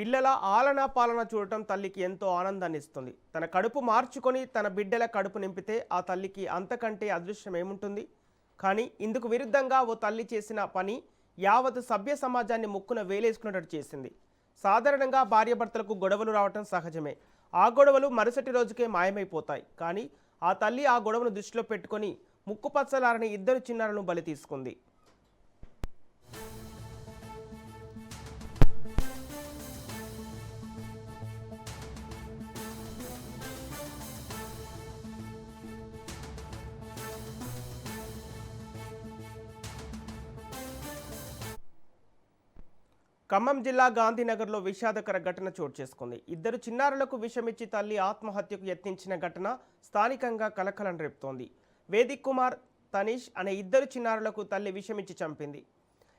పిల్లల ఆలనా పాలన చూడటం తల్లికి ఎంతో ఆనందాన్ని ఇస్తుంది. తన కడుపు మార్చుకొని తన బిడ్డల కడుపు నింపితే ఆ తల్లికి అంతకంటే అదృష్టం ఏముంటుంది? కానీ ఇందుకు విరుద్ధంగా ఓ తల్లి చేసిన పని యావత్ సభ్య సమాజాన్ని ముక్కున వేలేసుకున్నట్టు చేసింది. సాధారణంగా భార్యాభర్తలకు గొడవలు రావటం సహజమే. ఆ గొడవలు మరుసటి రోజుకే మాయమైపోతాయి. కానీ ఆ తల్లి ఆ గొడవను దృష్టిలో పెట్టుకొని ముక్కుపచ్చలారని ఇద్దరు చిన్నారులను బలి తీసుకుంది. ఖమ్మం జిల్లా గాంధీనగర్లో విషాదకర ఘటన చోటు చేసుకుంది. ఇద్దరు చిన్నారులకు విషమిచ్చి తల్లి ఆత్మహత్యకు యత్నించిన ఘటన స్థానికంగా కలకలం రేపుతోంది. వేదిక్ కుమార్, తనీష్ అనే ఇద్దరు చిన్నారులకు తల్లి విషమిచ్చి చంపింది.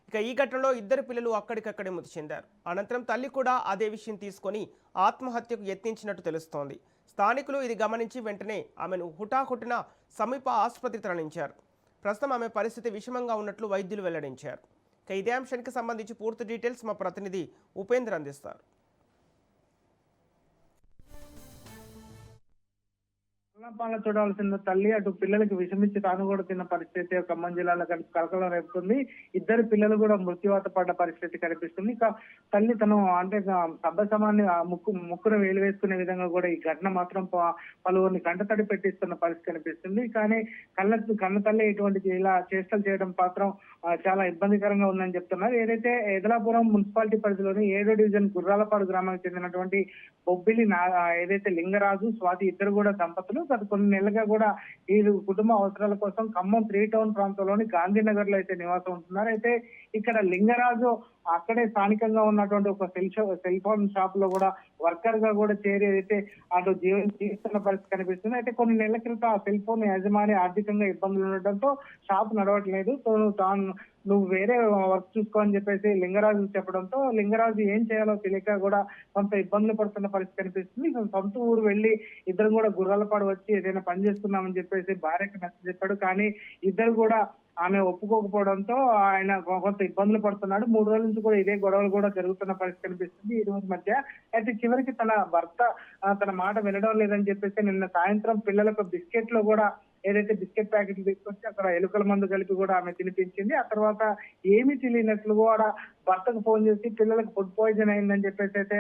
ఇక ఈ ఘటనలో ఇద్దరు పిల్లలు అక్కడికక్కడే మృతి చెందారు. అనంతరం తల్లి కూడా అదే విషయం తీసుకొని ఆత్మహత్యకు యత్నించినట్టు తెలుస్తోంది. స్థానికులు ఇది గమనించి వెంటనే ఆమెను హుటాహుటిన సమీప ఆసుపత్రికి తరలించారు. ప్రస్తుతం ఆమె పరిస్థితి విషమంగా ఉన్నట్లు వైద్యులు వెల్లడించారు. ఇదే అంశానికి సంబంధించి పూర్తి డీటెయిల్స్ మా ప్రతినిధి ఉపేంద్ర అందిస్తారు. పాలన చూడాల్సిన తల్లి అటు పిల్లలకి విషమిచ్చి తాను కూడా తిన్న పరిస్థితి ఖమ్మం జిల్లాలో కలకలం రేపుతుంది. ఇద్దరు పిల్లలు కూడా మృత్యువాత పడ్డ పరిస్థితి కనిపిస్తుంది. ఇక తల్లి తను అంటే సభ్యసమాన్ని ముక్కును వేలు వేసుకునే విధంగా కూడా ఈ ఘటన మాత్రం పలువురిని కంటతడి పెట్టిస్తున్న పరిస్థితి కనిపిస్తుంది. కానీ కన్న తల్లి ఇటువంటి ఇలా చేష్టలు చేయడం మాత్రం చాలా ఇబ్బందికరంగా ఉందని చెప్తున్నారు. ఏదైతే ఎదలాపురం మున్సిపాలిటీ పరిధిలోని 7వ డివిజన్ గుర్రాలపాడు గ్రామానికి చెందినటువంటి బొబ్బిలి ఏదైతే లింగరాజు, స్వాతి ఇద్దరు కూడా దంపతులు గత కొన్ని నెలలుగా కూడా ఈ కుటుంబ అవసరాల కోసం ఖమ్మం 3 టౌన్ ప్రాంతంలోని గాంధీనగర్ లో అయితే నివాసం ఉంటున్నారు. అయితే ఇక్కడ లింగరాజు అక్కడే స్థానికంగా ఉన్నటువంటి ఒక సెల్ ఫోన్ షాప్ లో కూడా వర్కర్ గా కూడా చేరి అయితే అటు జీవిస్తున్న పరిస్థితి కనిపిస్తుంది. అయితే కొన్ని నెలల క్రితం ఆ సెల్ ఫోన్ యజమాని ఆర్థికంగా ఇబ్బందులు ఉండటంతో షాప్ నడవట్లేదు, నువ్వు వేరే వర్క్ చూసుకో అని చెప్పేసి లింగరాజు చెప్పడంతో లింగరాజు ఏం చేయాలో తెలియక కూడా కొంత ఇబ్బందులు పడుతున్న పరిస్థితి కనిపిస్తుంది. సొంత ఊరు వెళ్లి ఇద్దరు కూడా గుర్రాలపాడు వచ్చి ఏదైనా పని చేసుకున్నామని చెప్పేసి భార్యకి నచ్చ చెప్పాడు. కానీ ఇద్దరు కూడా ఆమె ఒప్పుకోకపోవడంతో ఆయన కొంత ఇబ్బందులు పడుతున్నాడు. 3 రోజుల నుంచి కూడా ఇదే గొడవలు కూడా జరుగుతున్న పరిస్థితి కనిపిస్తుంది ఈ రోజు మధ్య. అయితే చివరికి తన భర్త తన మాట వినడం లేదని చెప్పేసి నిన్న సాయంత్రం పిల్లలకు బిస్కెట్ లో కూడా ఏదైతే బిస్కెట్ ప్యాకెట్లు తీసుకొచ్చి అక్కడ ఎలుకల మందు కలిపి కూడా ఆమె తినిపించింది. ఆ తర్వాత ఏమీ తెలియనట్లు కూడా భర్తకు ఫోన్ చేసి పిల్లలకు ఫుడ్ పాయిజన్ అయిందని చెప్పేసి అయితే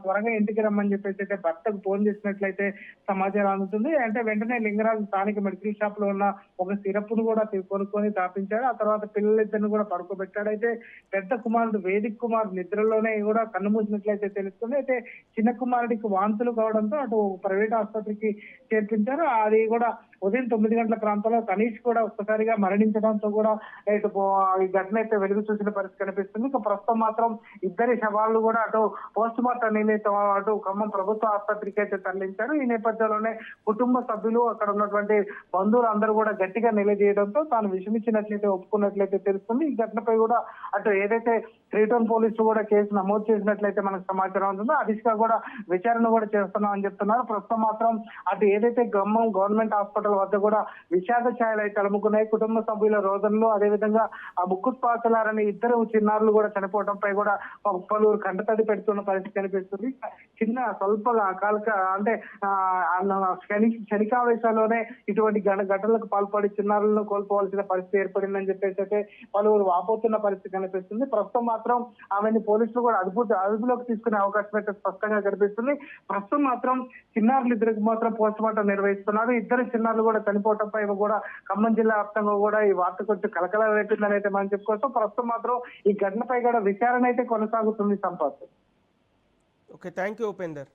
త్వరగా ఇంటికి రమ్మని చెప్పేసి అయితే భర్తకు ఫోన్ చేసినట్లయితే సమాచారం అందుతుంది. అంటే వెంటనే లింగరాజు స్థానిక మెడికల్ షాప్ లో ఉన్న ఒక సిరప్ ను కూడా కొనుక్కొని తాపించాడు. ఆ తర్వాత పిల్లలిద్దరిని కూడా పడుకోబెట్టాడు. అయితే పెద్ద కుమారుడు వేదిక్ కుమార్ నిద్రలోనే కూడా కన్ను మూసినట్లయితే తెలుస్తుంది. అయితే చిన్న కుమారుడికి వాంతులు కావడంతో అటు ప్రైవేట్ ఆసుపత్రికి చేర్పించారు. అది కూడా ఉదయం 9 గంటల ప్రాంతంలో తనీష్ కూడా ఒక్కసారిగా మరణించడంతో కూడా ఈ ఘటన అయితే వెలుగు చూసిన పరిస్థితి కనిపిస్తుంది. ప్రస్తుతం మాత్రం ఇద్దరి శవాలను కూడా అటు పోస్ట్ మార్టం నిమిత్తం అటు ఖమ్మం ప్రభుత్వ ఆసుపత్రికి అయితే తరలించారు. ఈ నేపథ్యంలోనే కుటుంబ సభ్యులు అక్కడ ఉన్నటువంటి బంధువులు అందరూ కూడా గట్టిగా నిలదీయడంతో తాను విషమిచ్చినట్లయితే ఒప్పుకున్నట్లయితే తెలుస్తుంది. ఈ ఘటనపై కూడా అటు ఏదైతే 3 టౌన్ పోలీసులు కూడా కేసు నమోదు చేసినట్లయితే మనకు సమాచారం ఉంటుందో ఆ దిశగా కూడా విచారణ కూడా చేస్తున్నాం అని చెప్తున్నారు. ప్రస్తుతం మాత్రం అటు ఏదైతే ఖమ్మం గవర్నమెంట్ హాస్పిటల్ వద్ద కూడా విషాద ఛాయలు అయితే అలుముకున్నాయి. కుటుంబ సభ్యుల రోదనలు అదేవిధంగా ఆ ముక్కుపాతలారని ఇద్దరు చిన్నారులు కూడా చనిపోవడంపై కూడా పలువురు కంటతడి పెడుతున్న పరిస్థితి కనిపిస్తుంది. చిన్న స్వల్ప కాలక అంటే క్షణికావేశాల్లోనే ఇటువంటి ఘటనలకు పాల్పడి చిన్నారులను కోల్పోవాల్సిన పరిస్థితి ఏర్పడిందని చెప్పేసి అయితే పలువురు వాపోతున్న పరిస్థితి కనిపిస్తుంది. ప్రస్తుతం మాత్రం ఆమెను పోలీసులు కూడా అదుపులోకి తీసుకునే అవకాశం అయితే స్పష్టంగా కనిపిస్తుంది. ప్రస్తుతం మాత్రం చిన్నారులు ఇద్దరికి మాత్రం పోస్ట్ మార్టం నిర్వహిస్తున్నారు. ఇద్దరు చిన్నారులు కూడా చనిపోవడంపై కూడా ఖమ్మం జిల్లా వ్యాప్తంగా కూడా ఈ వార్త కొంచెం కలకలం రేపిందని అయితే మనం చెప్పుకోవచ్చు. ప్రస్తుతం మాత్రం ఈ ఘటనపై కూడా విచారణ అయితే కొనసాగుతుంది. Sampath. Okay, thank you Upender.